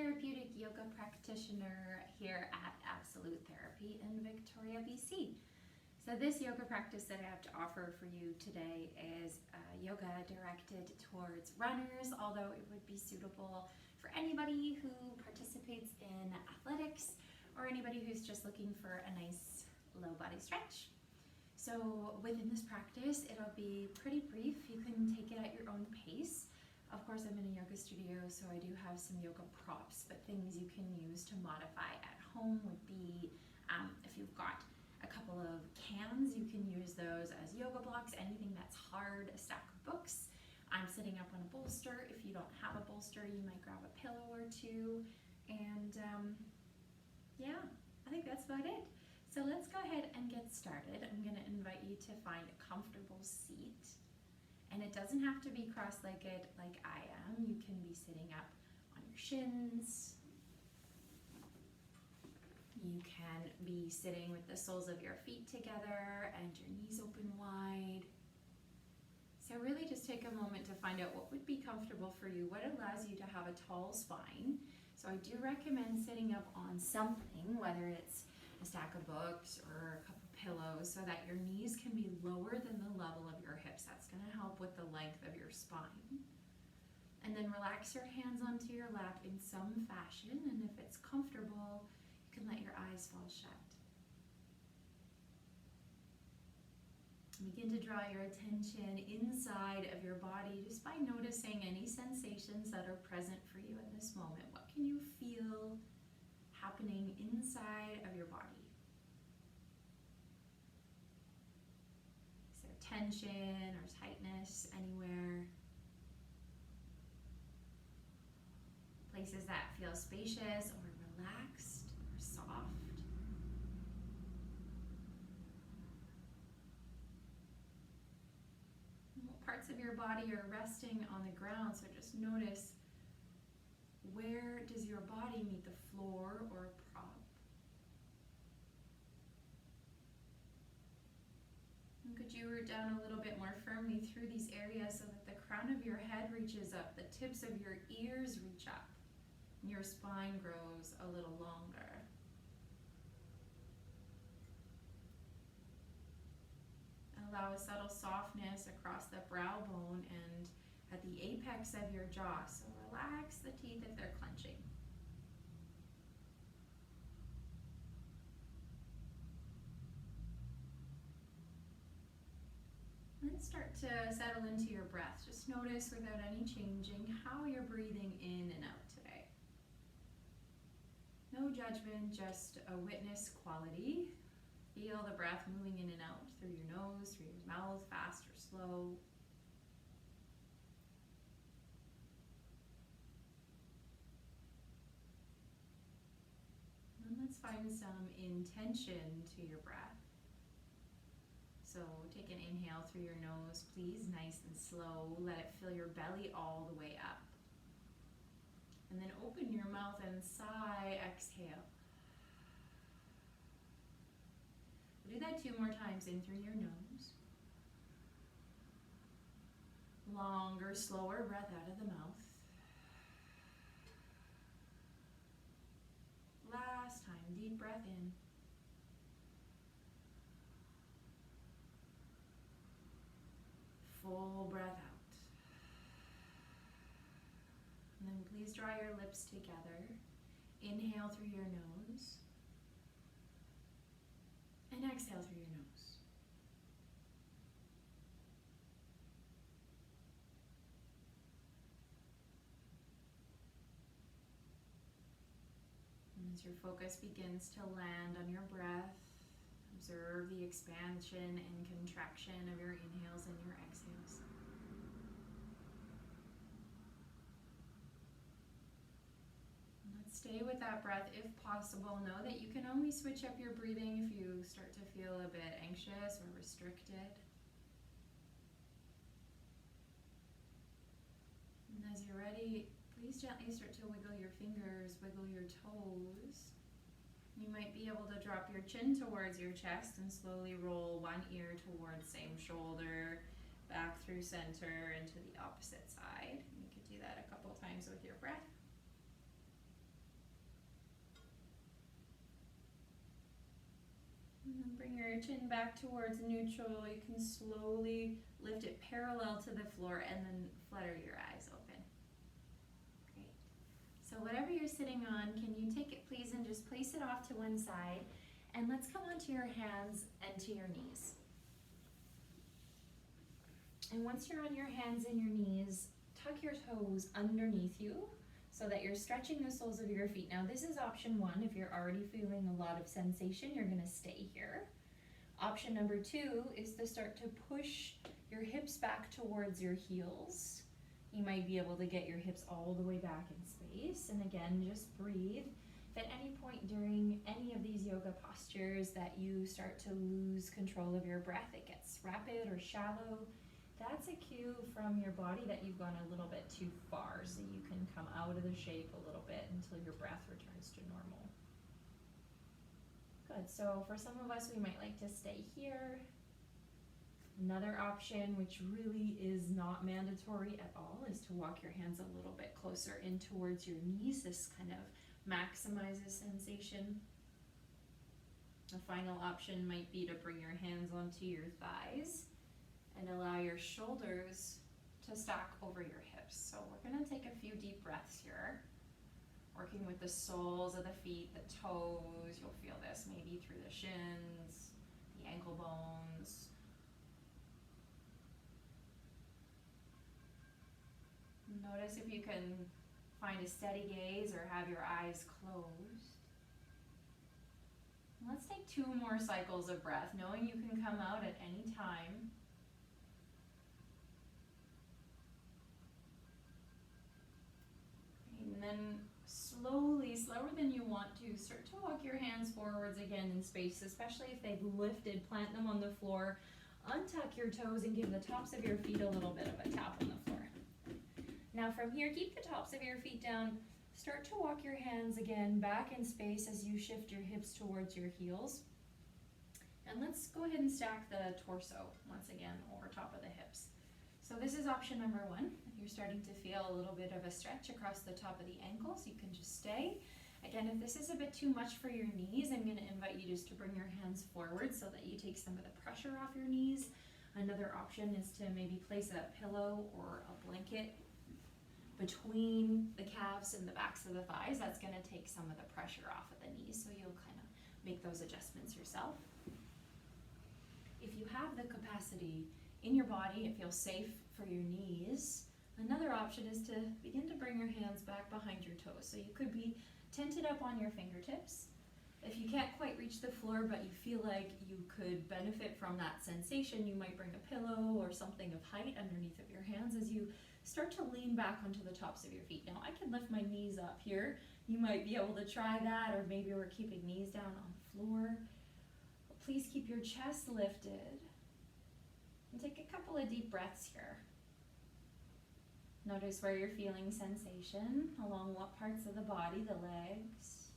therapeutic yoga practitioner here at Absolute Therapy in Victoria, BC. So this yoga practice that I have to offer for you today is yoga directed towards runners, although it would be suitable for anybody who participates in athletics or anybody who's just looking for a nice low body stretch. So within this practice, it'll be pretty brief. You can take it at your own pace. Of course, I'm in a yoga studio, so I do have some yoga props, but things you can use to modify at home would be, if you've got a couple of cans, you can use those as yoga blocks, anything that's hard, a stack of books. I'm sitting up on a bolster. If you don't have a bolster, you might grab a pillow or two, and yeah, I think that's about it. So let's go ahead and get started. I'm going to invite you to find a comfortable seat. And it doesn't have to be cross-legged like I am. You can be sitting up on your shins. You can be sitting with the soles of your feet together and your knees open wide. So really just take a moment to find out what would be comfortable for you, what allows you to have a tall spine. So I do recommend sitting up on something, whether it's a stack of books or a couple pillows, so that your knees can be lower than the level of your hips. That's going to help with the length of your spine. And then relax your hands onto your lap in some fashion, and if it's comfortable, you can let your eyes fall shut. Begin to draw your attention inside of your body just by noticing any sensations that are present for you in this moment. What can you feel happening inside of your body? Is there tension or tightness anywhere? Places that feel spacious or relaxed or soft? What parts of your body are resting on the ground? So just notice, where does your body meet the floor or a prop? And could you root down a little bit more firmly through these areas so that the crown of your head reaches up, the tips of your ears reach up, and your spine grows a little longer. Allow a subtle softness across the brow bone and at the apex of your jaw. So relax the teeth if they're clenching. Then start to settle into your breath. Just notice, without any changing, how you're breathing in and out today. No judgment, just a witness quality. Feel the breath moving in and out through your nose, through your mouth, fast or slow. And let's find some intention to your breath. So take an inhale through your nose, please, nice and slow. Let it fill your belly all the way up. And then open your mouth and sigh, exhale. Do that 2 more times, in through your nose. Longer, slower breath out of the mouth. Last time, deep breath in. Full breath out. And then please draw your lips together. Inhale through your nose. And exhale through your nose. And as your focus begins to land on your breath, observe the expansion and contraction of your inhales and your exhales. Stay with that breath if possible. Know that you can only switch up your breathing if you start to feel a bit anxious or restricted. And as you're ready, please gently start to wiggle your fingers, wiggle your toes. You might be able to drop your chin towards your chest and slowly roll one ear towards same shoulder, back through center into the opposite side. You could do that a couple times with your breath. your chin back towards neutral. You can slowly lift it parallel to the floor and then flutter your eyes open. Great. So whatever you're sitting on, can you take it please and just place it off to one side, and let's come onto your hands and to your knees. And once you're on your hands and your knees, tuck your toes underneath you so that you're stretching the soles of your feet. Now this is option one. If you're already feeling a lot of sensation, you're gonna stay here. Option number two is to start to push your hips back towards your heels. You might be able to get your hips all the way back in space. And again, just breathe. If at any point during any of these yoga postures that you start to lose control of your breath, it gets rapid or shallow, that's a cue from your body that you've gone a little bit too far, so you can come out of the shape a little bit until your breath returns to normal. Good, so for some of us, we might like to stay here. Another option, which really is not mandatory at all, is to walk your hands a little bit closer in towards your knees. This kind of maximizes sensation. The final option might be to bring your hands onto your thighs and allow your shoulders to stack over your hips. So we're gonna take a few deep breaths here, working with the soles of the feet, the toes. You'll feel this maybe through the shins, the ankle bones. Notice if you can find a steady gaze or have your eyes closed. Let's take 2 more cycles of breath, knowing you can come out at any time. And then slowly, slower than you want to, start to walk your hands forwards again in space, especially if they've lifted. Plant them on the floor, untuck your toes, and give the tops of your feet a little bit of a tap on the floor. Now from here, keep the tops of your feet down. Start to walk your hands again back in space as you shift your hips towards your heels. And let's go ahead and stack the torso once again over top of the hips. So this is option number 1. If you're starting to feel a little bit of a stretch across the top of the ankles, you can just stay. Again, if this is a bit too much for your knees, I'm going to invite you just to bring your hands forward so that you take some of the pressure off your knees. Another option is to maybe place a pillow or a blanket between the calves and the backs of the thighs. That's going to take some of the pressure off of the knees, so you'll kind of make those adjustments yourself. If you have the capacity in your body, it feels safe for your knees, another option is to begin to bring your hands back behind your toes. So you could be tented up on your fingertips. If you can't quite reach the floor but you feel like you could benefit from that sensation, you might bring a pillow or something of height underneath of your hands as you start to lean back onto the tops of your feet. Now I can lift my knees up here. You might be able to try that, or maybe we're keeping knees down on the floor. But please keep your chest lifted. And take a couple of deep breaths here. Notice where you're feeling sensation, along what parts of the body, the legs.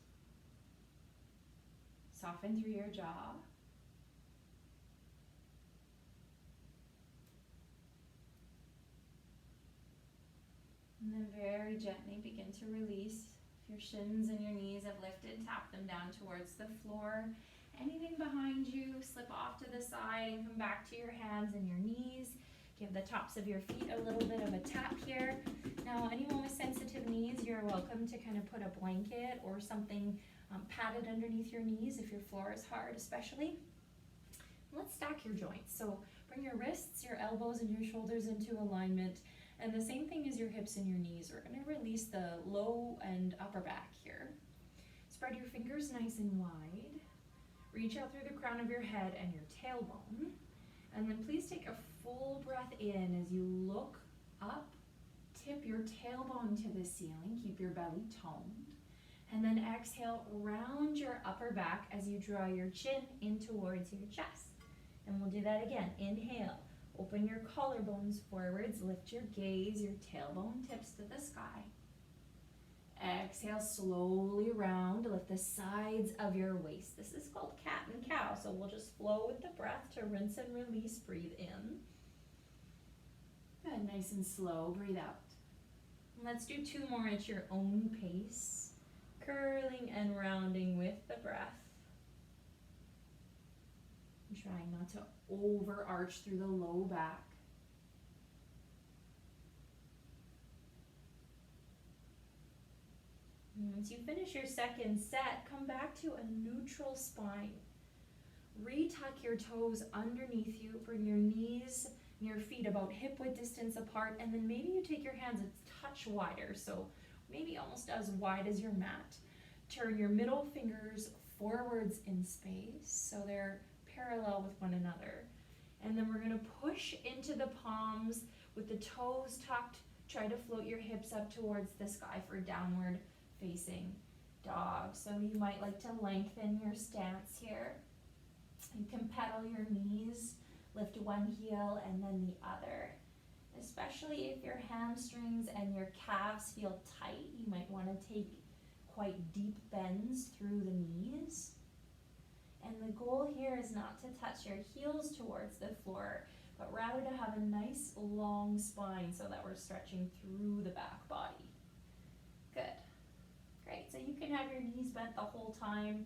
Soften through your jaw. And then very gently begin to release. If your shins and your knees have lifted, tap them down towards the floor. Anything behind you, slip off to the side and come back to your hands and your knees. Give the tops of your feet a little bit of a tap here. Now, anyone with sensitive knees, you're welcome to kind of put a blanket or something padded underneath your knees if your floor is hard especially. Let's stack your joints. So bring your wrists, your elbows, and your shoulders into alignment. And the same thing as your hips and your knees. We're going to release the low and upper back here. Spread your fingers nice and wide. Reach out through the crown of your head and your tailbone. And then please take a full breath in as you look up. Tip your tailbone to the ceiling. Keep your belly toned. And then exhale, round your upper back as you draw your chin in towards your chest. And we'll do that again. Inhale. Open your collarbones forwards. Lift your gaze. Your tailbone tips to the sky. Exhale, slowly round, lift the sides of your waist. This is called cat and cow, so we'll just flow with the breath to rinse and release. Breathe in. Good, nice and slow, breathe out. Let's do 2 more at your own pace, curling and rounding with the breath. Trying not to overarch through the low back. And once you finish your second set, come back to a neutral spine. Retuck your toes underneath you. Bring your knees and your feet about hip width distance apart, and then maybe you take your hands a touch wider, so maybe almost as wide as your mat. Turn your middle fingers forwards in space so they're parallel with one another. And then we're going to push into the palms with the toes tucked. Try to float your hips up towards the sky for downward facing dog. So you might like to lengthen your stance here. You can pedal your knees, lift one heel and then the other. Especially if your hamstrings and your calves feel tight, you might want to take quite deep bends through the knees. And the goal here is not to touch your heels towards the floor, but rather to have a nice long spine so that we're stretching through the back body. Good. Great. So you can have your knees bent the whole time.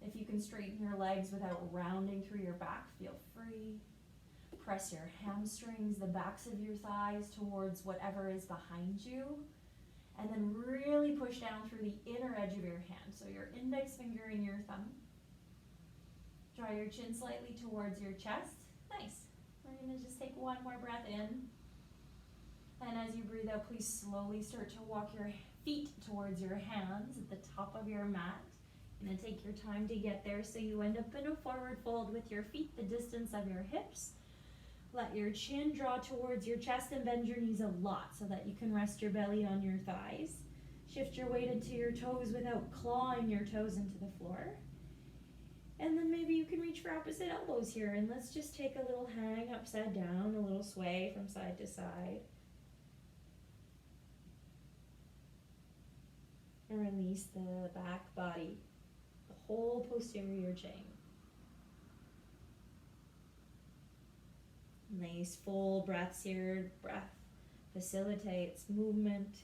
If you can straighten your legs without rounding through your back, feel free. Press your hamstrings, the backs of your thighs towards whatever is behind you. And then really push down through the inner edge of your hand. So your index finger and your thumb. Draw your chin slightly towards your chest. Nice. We're going to just take one more breath in. And as you breathe out, please slowly start to walk your feet towards your hands at the top of your mat. You're going to take your time to get there so you end up in a forward fold with your feet the distance of your hips. Let your chin draw towards your chest and bend your knees a lot so that you can rest your belly on your thighs. Shift your weight into your toes without clawing your toes into the floor. And then maybe you can reach for opposite elbows here, and let's just take a little hang upside down, a little sway from side to side. And release the back body, the whole posterior chain. Nice full breaths here. Breath facilitates movement.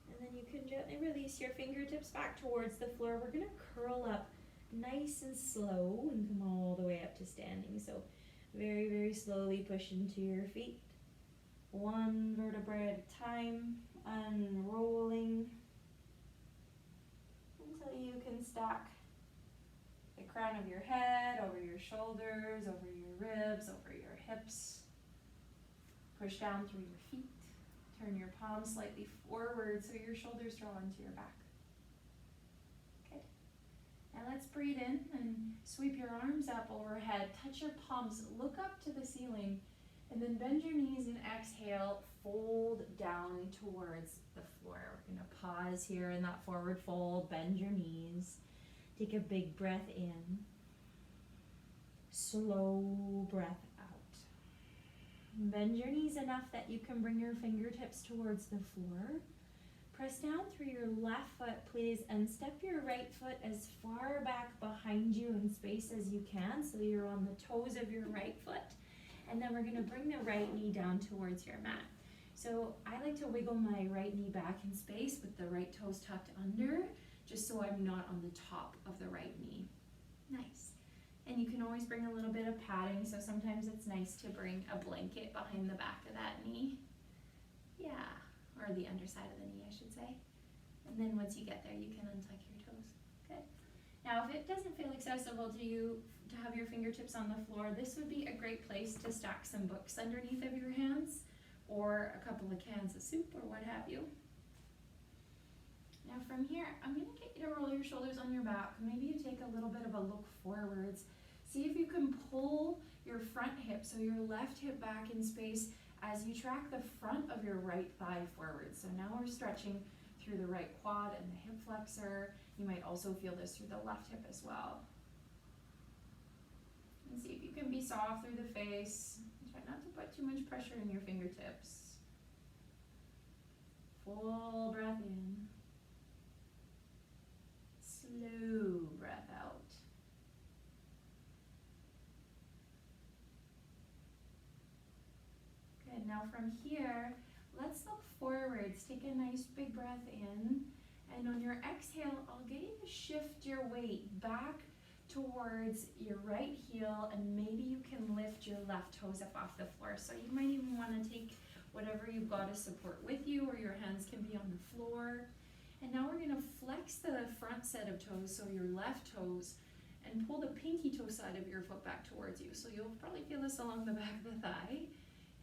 And then you can gently release your fingertips back towards the floor. We're going to curl up nice and slow and come all the way up to standing. So very, very slowly push into your feet. One vertebrae at a time, unrolling until you can stack the crown of your head over your shoulders, over your ribs, over your hips. Push down through your feet. Turn your palms slightly forward so your shoulders draw into your back. Good. Now let's breathe in and sweep your arms up overhead. Touch your palms, look up to the ceiling, and then bend your knees and exhale, fold down towards the floor. We're going to pause here in that forward fold, bend your knees. Take a big breath in, slow breath out. Bend your knees enough that you can bring your fingertips towards the floor. Press down through your left foot, please, and step your right foot as far back behind you in space as you can, so you're on the toes of your right foot. And then we're going to bring the right knee down towards your mat. So I like to wiggle my right knee back in space with the right toes tucked under, just so I'm not on the top of the right knee. Nice. And you can always bring a little bit of padding, so sometimes it's nice to bring a blanket behind the back of that knee. Yeah, or the underside of the knee, I should say. And then once you get there, you can untuck your toes. Good. Now, if it doesn't feel accessible to you to have your fingertips on the floor, this would be a great place to stack some books underneath of your hands, or a couple of cans of soup, or what have you. Now from here, I'm going to get you to roll your shoulders on your back. Maybe you take a little bit of a look forwards. See if you can pull your front hip, so your left hip back in space as you track the front of your right thigh forward. So now we're stretching through the right quad and the hip flexor. You might also feel this through the left hip as well. And see if you can be soft through the face. Try not to put too much pressure in your fingertips. Full breath in. Slow breath out. Good. Now from here, let's look forwards. Take a nice big breath in And on your exhale, I'll get you to shift your weight back towards your right heel, and maybe you can lift your left toes up off the floor. So you might even want to take whatever you've got to support with you, or your hands can be on the floor. And now we're going to flex the front set of toes, so your left toes, and pull the pinky toe side of your foot back towards you. So you'll probably feel this along the back of the thigh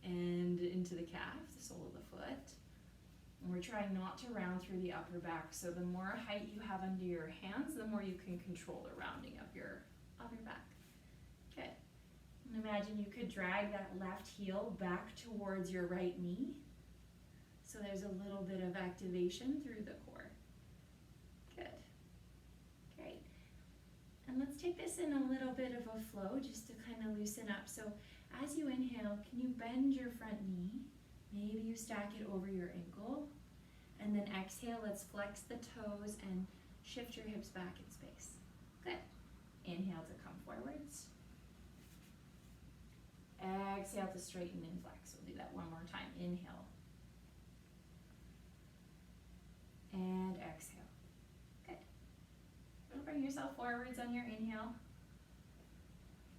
and into the calf, the sole of the foot. And we're trying not to round through the upper back, so the more height you have under your hands, the more you can control the rounding of your back. Good. And imagine you could drag that left heel back towards your right knee. So there's a little bit of activation through the core. Good. Great. And let's take this in a little bit of a flow just to kind of loosen up. So as you inhale, can you bend your front knee? Maybe you stack it over your ankle. And then exhale, let's flex the toes and shift your hips back in space. Good. Inhale to come forwards. Exhale to straighten and flex. We'll do that one more time. Inhale. And exhale. Good. Bring yourself forwards on your inhale.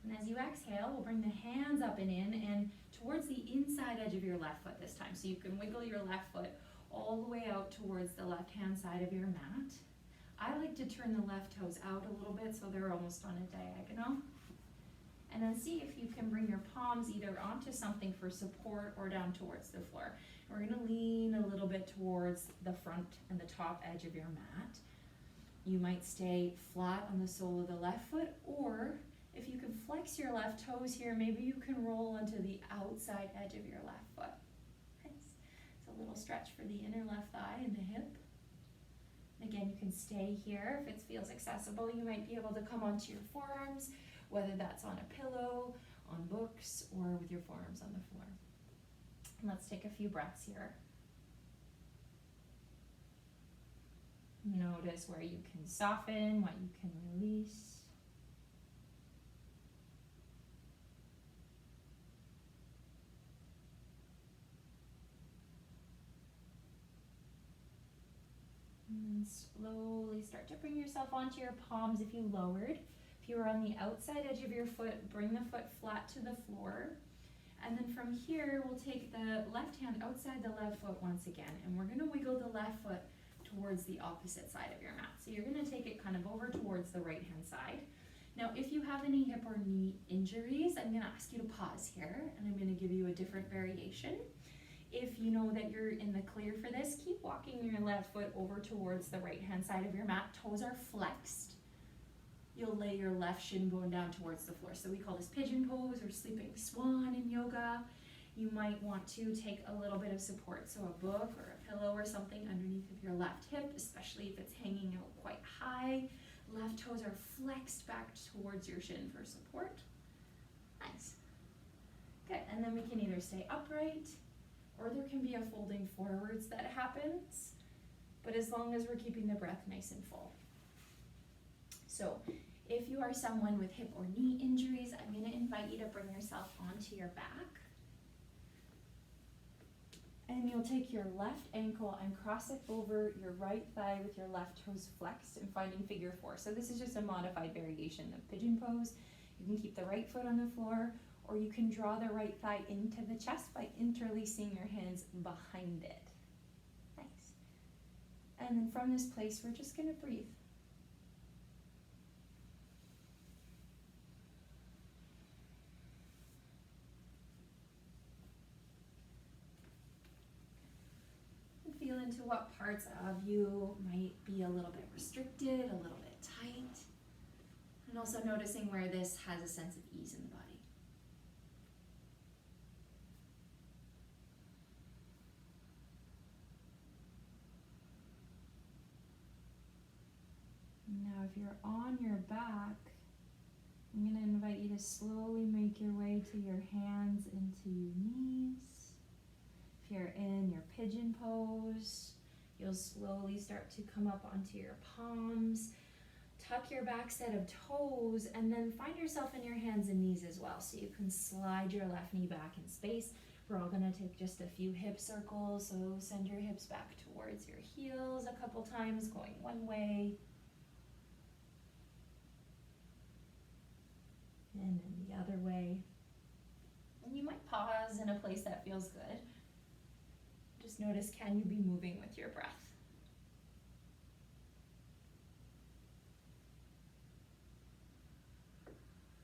And as you exhale, we'll bring the hands up and in and towards the inside edge of your left foot this time. So you can wiggle your left foot all the way out towards the left-hand side of your mat. I like to turn the left toes out a little bit so they're almost on a diagonal. And then see if you can bring your palms either onto something for support or down towards the floor. And we're gonna lean a little bit towards the front and the top edge of your mat. You might stay flat on the sole of the left foot, or if you can flex your left toes here, maybe you can roll onto the outside edge of your left foot. Nice. It's a little stretch for the inner left thigh and the hip. Again, you can stay here if it feels accessible. You might be able to come onto your forearms, whether that's on a pillow, on books, or with your forearms on the floor. And let's take a few breaths here. Notice where you can soften, what you can release. And then slowly start to bring yourself onto your palms if you lowered. If you were on the outside edge of your foot, bring the foot flat to the floor. And then from here, we'll take the left hand outside the left foot once again, and we're gonna wiggle the left foot towards the opposite side of your mat. So you're gonna take it kind of over towards the right hand side. Now, if you have any hip or knee injuries, I'm gonna ask you to pause here, and I'm gonna give you a different variation. If you know that you're in the clear for this, keep walking your left foot over towards the right hand side of your mat. Toes are flexed. You'll lay your left shin bone down towards the floor. So we call this pigeon pose or sleeping swan in yoga. You might want to take a little bit of support, so a book or a pillow or something underneath of your left hip, especially if it's hanging out quite high. Left toes are flexed back towards your shin for support. Nice. Good, and then we can either stay upright or there can be a folding forwards that happens, but as long as we're keeping the breath nice and full. So if you are someone with hip or knee injuries, I'm going to invite you to bring yourself onto your back. And you'll take your left ankle and cross it over your right thigh with your left toes flexed and finding figure four. So this is just a modified variation of pigeon pose. You can keep the right foot on the floor, or you can draw the right thigh into the chest by interlacing your hands behind it. Nice. And then from this place, we're just going to breathe. Feel into what parts of you might be a little bit restricted, a little bit tight, and also noticing where this has a sense of ease in the body. Now, if you're on your back, I'm going to invite you to slowly make your way to your hands into your knees. If you're in your pigeon pose, you'll slowly start to come up onto your palms. Tuck your back set of toes, and then find yourself in your hands and knees as well. So you can slide your left knee back in space. We're all gonna take just a few hip circles, so send your hips back towards your heels a couple times, going one way. And then the other way. And you might pause in a place that feels good. Just notice, can you be moving with your breath?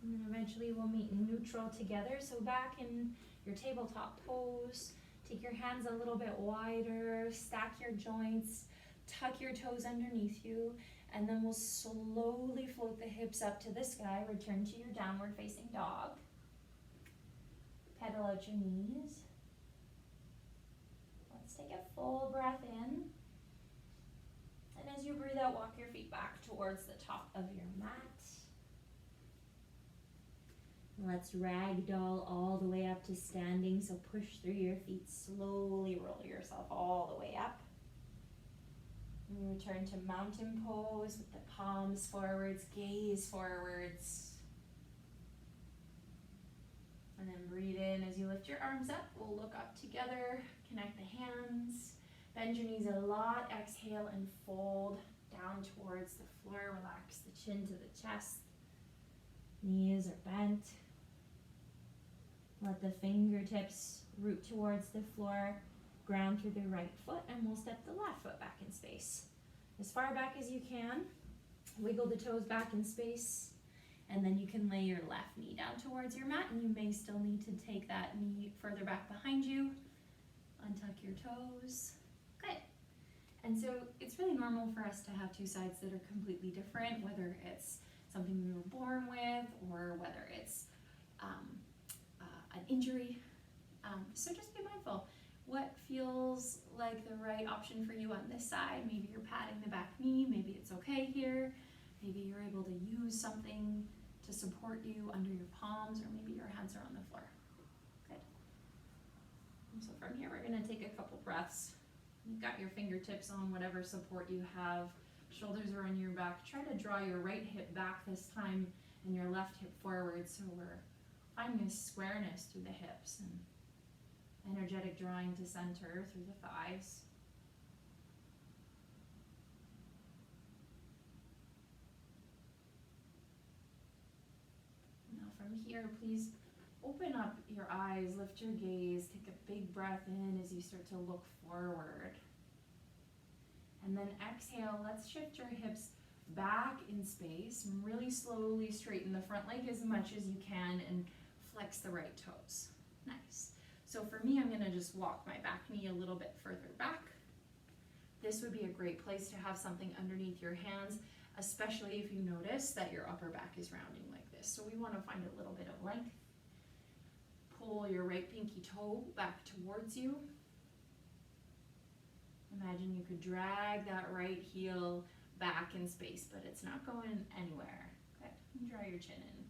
And then eventually we'll meet in neutral together. So back in your tabletop pose, take your hands a little bit wider, stack your joints, tuck your toes underneath you, and then we'll slowly float the hips up to the sky. Return to your downward facing dog. Pedal out your knees. Let's take a full breath in. And as you breathe out, walk your feet back towards the top of your mat. Let's ragdoll all the way up to standing. So push through your feet, slowly roll yourself all the way up. And return to mountain pose with the palms forwards, gaze forwards. And then breathe in as you lift your arms up. We'll look up together, connect the hands, bend your knees a lot. Exhale and fold down towards the floor. Relax the chin to the chest. Knees are bent. Let the fingertips root towards the floor, ground through the right foot, and we'll step the left foot back in space. As far back as you can, wiggle the toes back in space, and then you can lay your left knee down towards your mat, and you may still need to take that knee further back behind you. Untuck your toes. Good. And so it's really normal for us to have two sides that are completely different, whether it's something we were born with or whether it's an injury. So just be mindful. What feels like the right option for you on this side? Maybe you're patting the back knee, maybe it's okay here. Maybe you're able to use something to support you under your palms, or maybe your hands are on the floor. Good. And so from here, we're gonna take a couple breaths. You've got your fingertips on whatever support you have. Shoulders are on your back. Try to draw your right hip back this time and your left hip forward, so we're finding a squareness through the hips and energetic drawing to center through the thighs. Now from here, please open up your eyes, lift your gaze, take a big breath in as you start to look forward. And then exhale, let's shift your hips back in space and really slowly straighten the front leg as much as you can and flex the right toes. Nice. So for me, I'm gonna just walk my back knee a little bit further back. This would be a great place to have something underneath your hands, especially if you notice that your upper back is rounding like this. So we wanna find a little bit of length. Pull your right pinky toe back towards you. Imagine you could drag that right heel back in space, but it's not going anywhere. Good. And draw your chin in.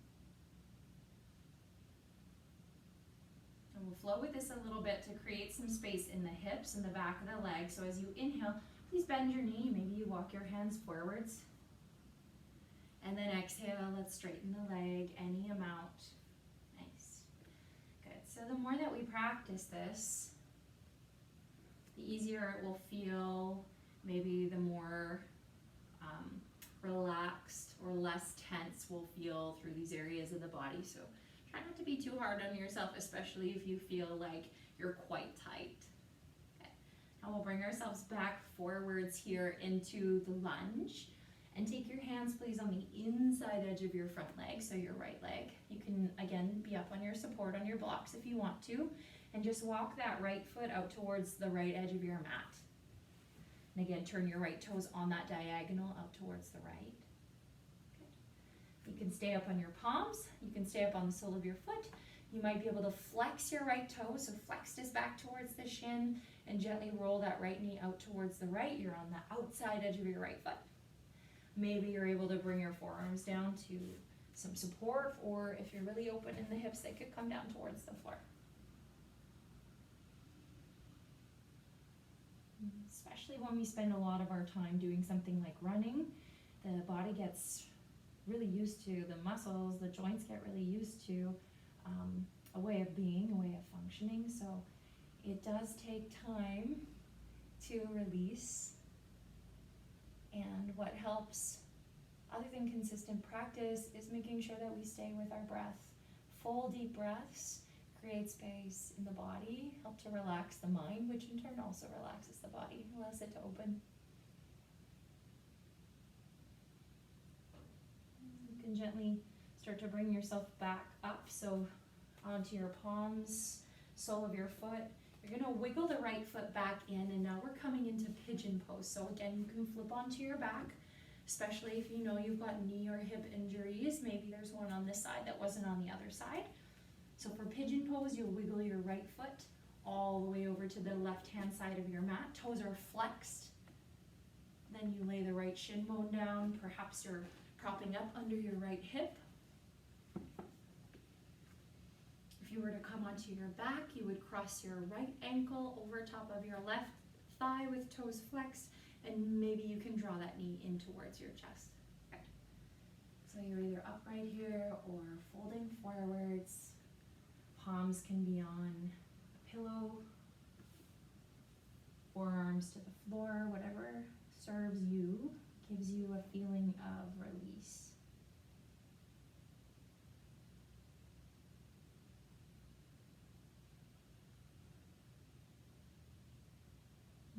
And we'll flow with this a little bit to create some space in the hips and the back of the leg. So as you inhale, please bend your knee. Maybe you walk your hands forwards. And then exhale, let's straighten the leg any amount. Nice. Good. So the more that we practice this, the easier it will feel, maybe the more relaxed or less tense we'll feel through these areas of the body. So try not to be too hard on yourself, especially if you feel like you're quite tight. Okay. Now we'll bring ourselves back forwards here into the lunge. And take your hands, please, on the inside edge of your front leg, so your right leg. You can, again, be up on your support on your blocks if you want to. And just walk that right foot out towards the right edge of your mat. And again, turn your right toes on that diagonal out towards the right. Good. You can stay up on your palms. You can stay up on the sole of your foot. You might be able to flex your right toe, so flexed is back towards the shin, and gently roll that right knee out towards the right. You're on the outside edge of your right foot. Maybe you're able to bring your forearms down to some support, or if you're really open in the hips, they could come down towards the floor. Especially when we spend a lot of our time doing something like running, the body gets really used to, the muscles, the joints get really used to a way of being, a way of functioning. So it does take time to release. And what helps, other than consistent practice, is making sure that we stay with our breath. Full deep breaths create space in the body, help to relax the mind, which in turn also relaxes the body, allows it to open. You can gently start to bring yourself back up, so onto your palms, sole of your foot. You're going to wiggle the right foot back in, and now we're coming into pigeon pose. So again, you can flip onto your back, especially if you know you've got knee or hip injuries. Maybe there's one on this side that wasn't on the other side. So for pigeon pose, you'll wiggle your right foot all the way over to the left-hand side of your mat. Toes are flexed. Then you lay the right shin bone down. Perhaps you're propping up under your right hip. If you were to come onto your back, you would cross your right ankle over top of your left thigh with toes flexed, and maybe you can draw that knee in towards your chest. Good. So you're either upright here or folding forwards. Palms can be on a pillow, forearms to the floor, whatever serves you, gives you a feeling of release.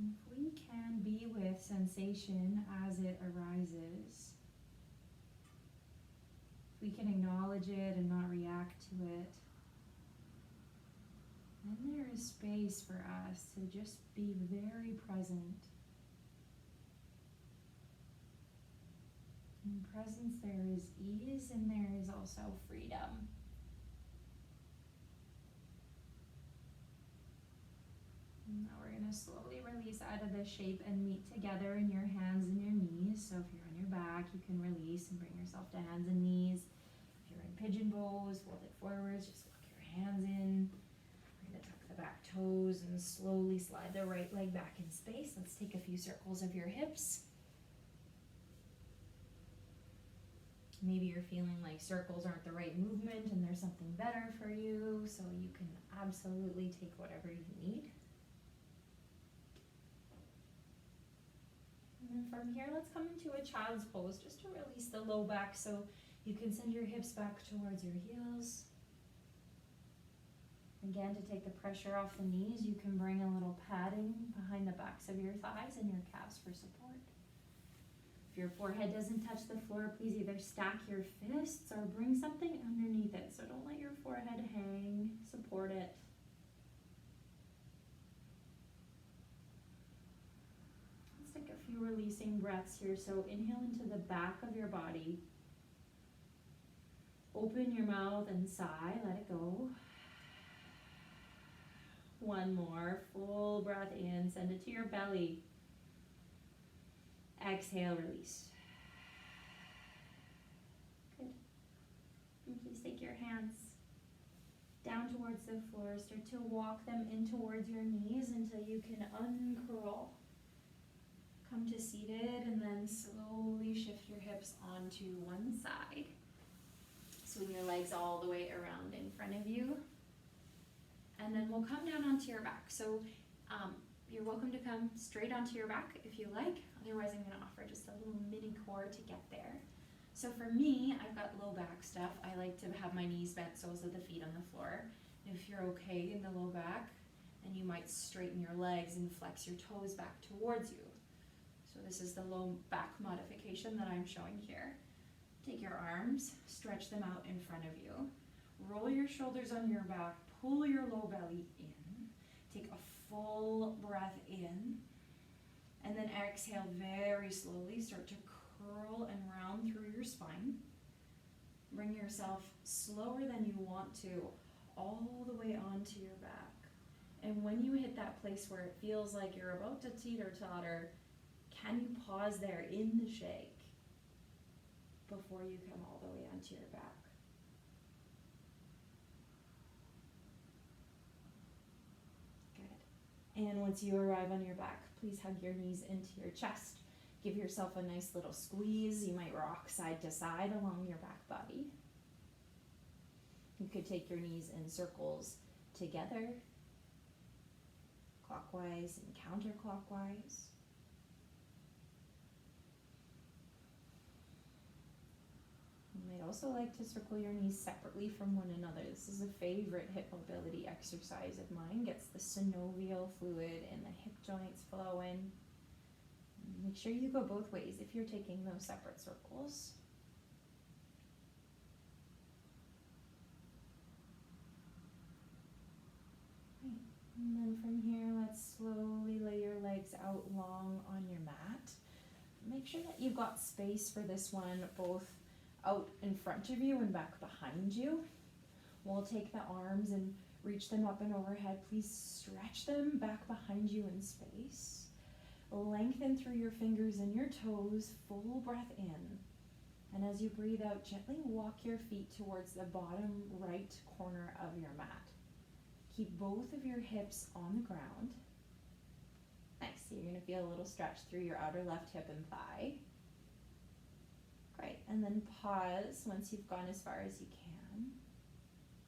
If we can be with sensation as it arises, if we can acknowledge it and not react to it, then there is space for us to just be very present. In presence there is ease, and there is also freedom. Now we're going to slowly release out of this shape and meet together in your hands and your knees. So if you're on your back, you can release and bring yourself to hands and knees. If you're in pigeon pose, fold it forwards, just walk your hands in. We're going to tuck the back toes and slowly slide the right leg back in space. Let's take a few circles of your hips. Maybe you're feeling like circles aren't the right movement and there's something better for you, so you can absolutely take whatever you need. And then from here, let's come into a child's pose just to release the low back, so you can send your hips back towards your heels. Again, to take the pressure off the knees, you can bring a little padding behind the backs of your thighs and your calves for support. If your forehead doesn't touch the floor, please either stack your fists or bring something underneath it. So don't let your forehead hang, support it. Let's take a few releasing breaths here. So inhale into the back of your body. Open your mouth and sigh, let it go. One more, full breath in, send it to your belly. Exhale, release. Good. And please take your hands down towards the floor. Start to walk them in towards your knees until you can uncurl. Come to seated and then slowly shift your hips onto one side. Swing your legs all the way around in front of you. And then we'll come down onto your back. So you're welcome to come straight onto your back if you like. Otherwise, I'm going to offer just a little mini core to get there. So for me, I've got low back stuff. I like to have my knees bent, soles of the feet on the floor. If you're okay in the low back, then you might straighten your legs and flex your toes back towards you. So this is the low back modification that I'm showing here. Take your arms, stretch them out in front of you. Roll your shoulders on your back, pull your low belly in. Take a full breath in. And then exhale very slowly. Start to curl and round through your spine. Bring yourself slower than you want to all the way onto your back. And when you hit that place where it feels like you're about to teeter-totter, can you pause there in the shake before you come all the way onto your back? Good. And once you arrive on your back, please hug your knees into your chest. Give yourself a nice little squeeze. You might rock side to side along your back body. You could take your knees in circles together, clockwise and counterclockwise. You might also like to circle your knees separately from one another. This is a favorite hip mobility exercise of mine. Gets the synovial fluid and the hip joints flowing. Make sure you go both ways if you're taking those separate circles. Right. And then from here, let's slowly lay your legs out long on your mat. Make sure that you've got space for this one, both out in front of you and back behind you. We'll take the arms and reach them up and overhead. Please stretch them back behind you in space. Lengthen through your fingers and your toes, full breath in. And as you breathe out, gently walk your feet towards the bottom right corner of your mat. Keep both of your hips on the ground. Nice, so you're gonna feel a little stretch through your outer left hip and thigh. Great, and then pause once you've gone as far as you can.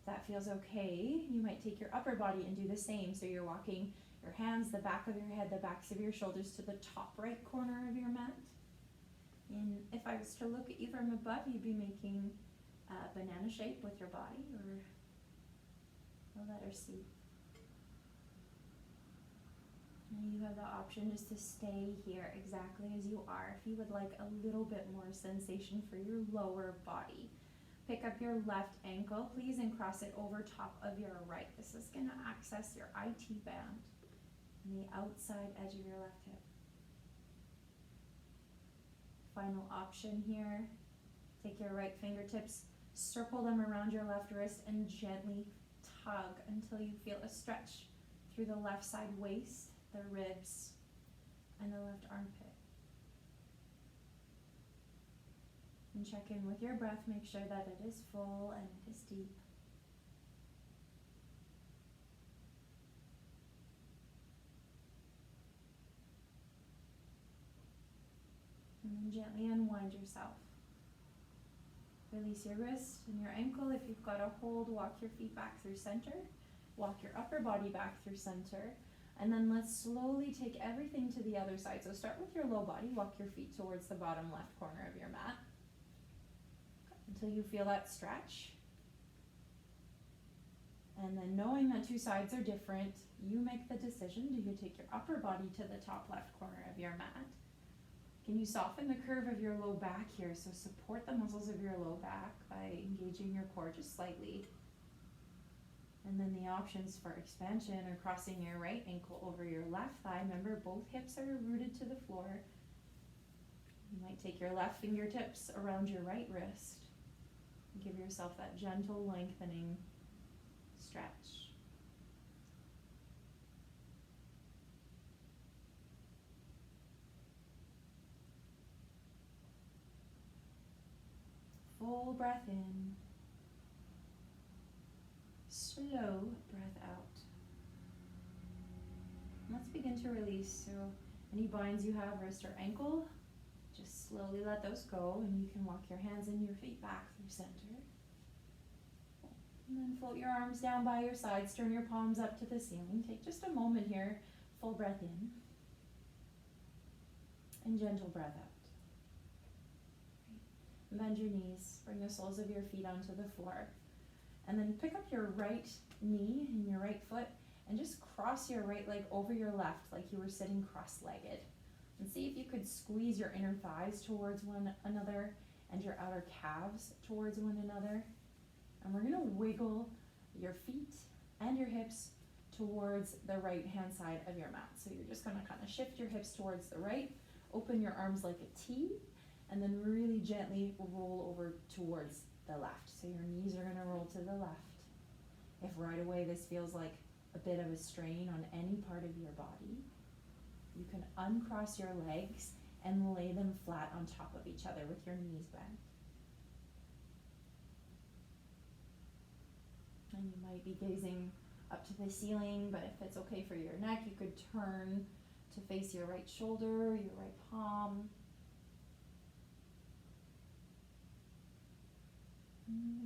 If that feels okay, you might take your upper body and do the same. So you're walking your hands, the back of your head, the backs of your shoulders to the top right corner of your mat. And if I was to look at you from above, you'd be making a banana shape with your body, or a letter C. And you have the option just to stay here exactly as you are. If you would like a little bit more sensation for your lower body, pick up your left ankle, please, and cross it over top of your right. This is going to access your IT band and the outside edge of your left hip. Final option here, take your right fingertips, circle them around your left wrist, and gently tug until you feel a stretch through the left side waist, the ribs, and the left armpit. And check in with your breath, make sure that it is full and it is deep. And then gently unwind yourself. Release your wrist and your ankle. If you've got a hold, walk your feet back through center. Walk your upper body back through center. And then let's slowly take everything to the other side. So start with your low body. Walk your feet towards the bottom left corner of your mat until you feel that stretch. And then knowing that two sides are different, you make the decision. Do you take your upper body to the top left corner of your mat? Can you soften the curve of your low back here? So support the muscles of your low back by engaging your core just slightly. And then the options for expansion are crossing your right ankle over your left thigh. Remember, both hips are rooted to the floor. You might take your left fingertips around your right wrist. Give yourself that gentle lengthening stretch. Full breath in. Slow breath out. Let's begin to release. So any binds you have, wrist or ankle, just slowly let those go, and you can walk your hands and your feet back through center. And then float your arms down by your sides, turn your palms up to the ceiling. Take just a moment here, full breath in, and gentle breath out. Bend your knees, bring the soles of your feet onto the floor. And then pick up your right knee and your right foot and just cross your right leg over your left like you were sitting cross-legged. And see if you could squeeze your inner thighs towards one another and your outer calves towards one another. And we're gonna wiggle your feet and your hips towards the right-hand side of your mat. So you're just gonna kind of shift your hips towards the right, open your arms like a T, and then really gently roll over towards the left. So your knees are gonna roll to the left. If right away this feels like a bit of a strain on any part of your body, you can uncross your legs and lay them flat on top of each other with your knees bent. And you might be gazing up to the ceiling, but if it's okay for your neck, you could turn to face your right shoulder, your right palm.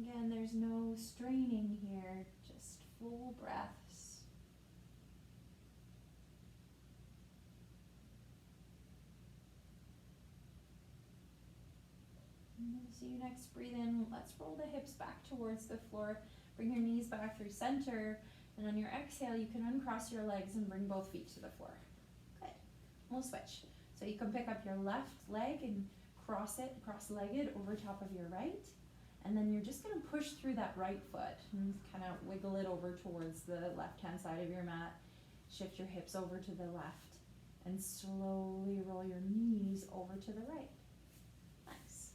Again, there's no No straining here, just full breaths. So you next breathe in. Let's roll the hips back towards the floor. Bring your knees back through center. And on your exhale, you can uncross your legs and bring both feet to the floor. Good. We'll switch. So you can pick up your left leg and cross it, cross-legged over top of your right. And then you're just going to push through that right foot and kind of wiggle it over towards the left-hand side of your mat. Shift your hips over to the left and slowly roll your knees over to the right. Nice.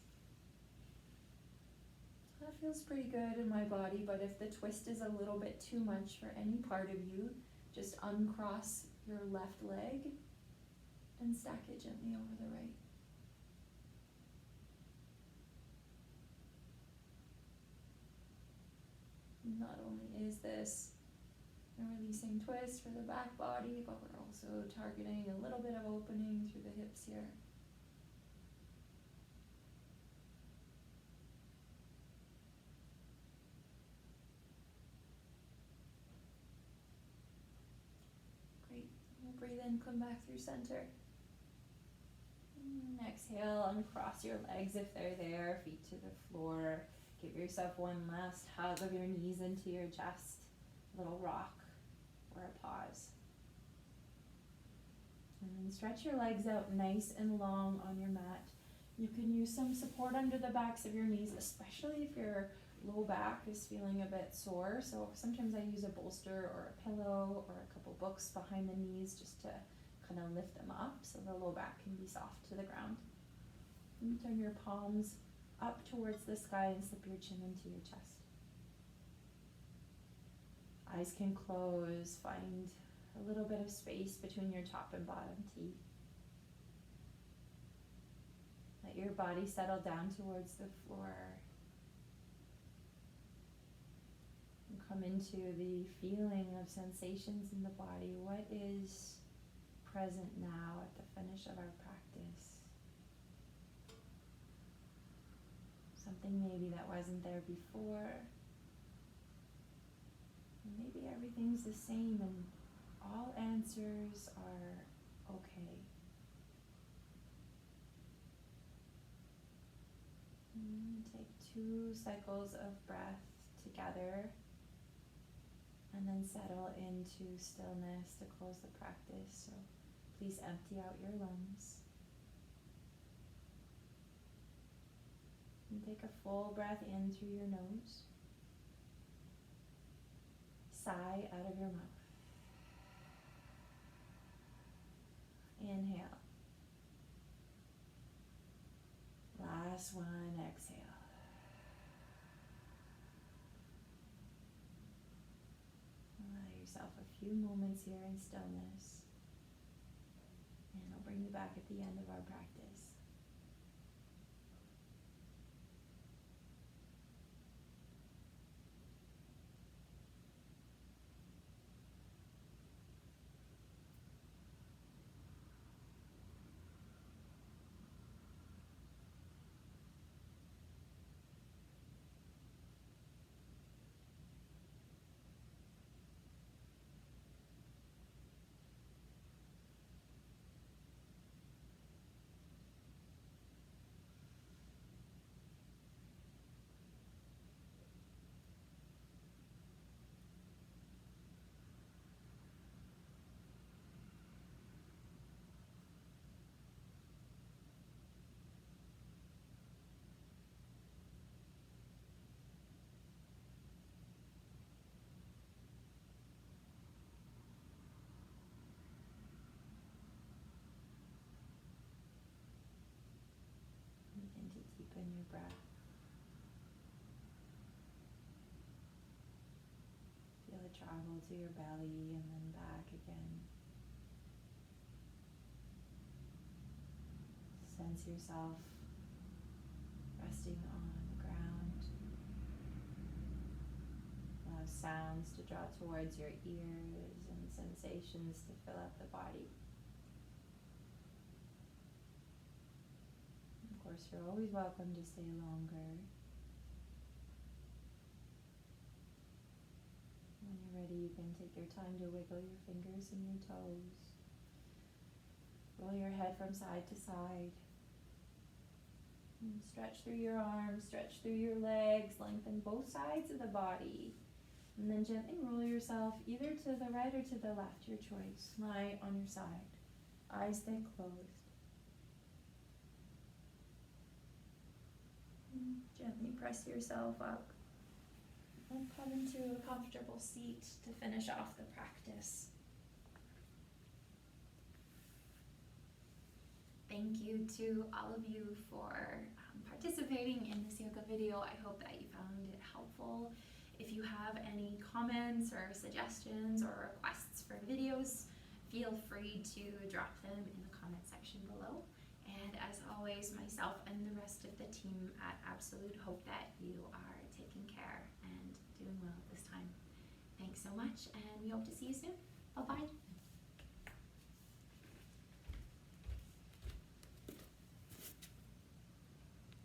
That feels pretty good in my body, but if the twist is a little bit too much for any part of you, just uncross your left leg and stack it gently over the right. Not only is this a releasing twist for the back body, but we're also targeting a little bit of opening through the hips here. Great. We'll breathe in, come back through center. And exhale, uncross your legs if they're there, feet to the floor. Give yourself one last hug of your knees into your chest, a little rock or a pause. And then stretch your legs out nice and long on your mat. You can use some support under the backs of your knees, especially if your low back is feeling a bit sore. So sometimes I use a bolster or a pillow or a couple books behind the knees just to kind of lift them up so the low back can be soft to the ground. And turn your palms up towards the sky and slip your chin into your chest. Eyes can close, find a little bit of space between your top and bottom teeth. Let your body settle down towards the floor. And come into the feeling of sensations in the body. What is present now at the finish of our practice? Something maybe that wasn't there before. And maybe everything's the same and all answers are okay. And take 2 cycles of breath together and then settle into stillness to close the practice. So please empty out your lungs. And take a full breath in through your nose. Sigh out of your mouth. Inhale. Last one, exhale. Allow yourself a few moments here in stillness. And I'll bring you back at the end of our practice. Begin to deepen your breath. Feel it travel to your belly and then back again. Sense yourself resting on the ground. Allow sounds to draw towards your ears and sensations to fill up the body. Of course, you're always welcome to stay longer. When you're ready, you can take your time to wiggle your fingers and your toes. Roll your head from side to side. And stretch through your arms, stretch through your legs, lengthen both sides of the body. And then gently roll yourself either to the right or to the left, your choice. Lie on your side. Eyes stay closed. And gently press yourself up and come into a comfortable seat to finish off the practice. Thank you to all of you for participating in this yoga video. I hope that you found it helpful. If you have any comments or suggestions or requests for videos, feel free to drop them in the comment section below. And as always, myself and the rest of the team at Absolute hope that you are taking care and doing well this time. Thanks so much, and we hope to see you soon. Bye-bye.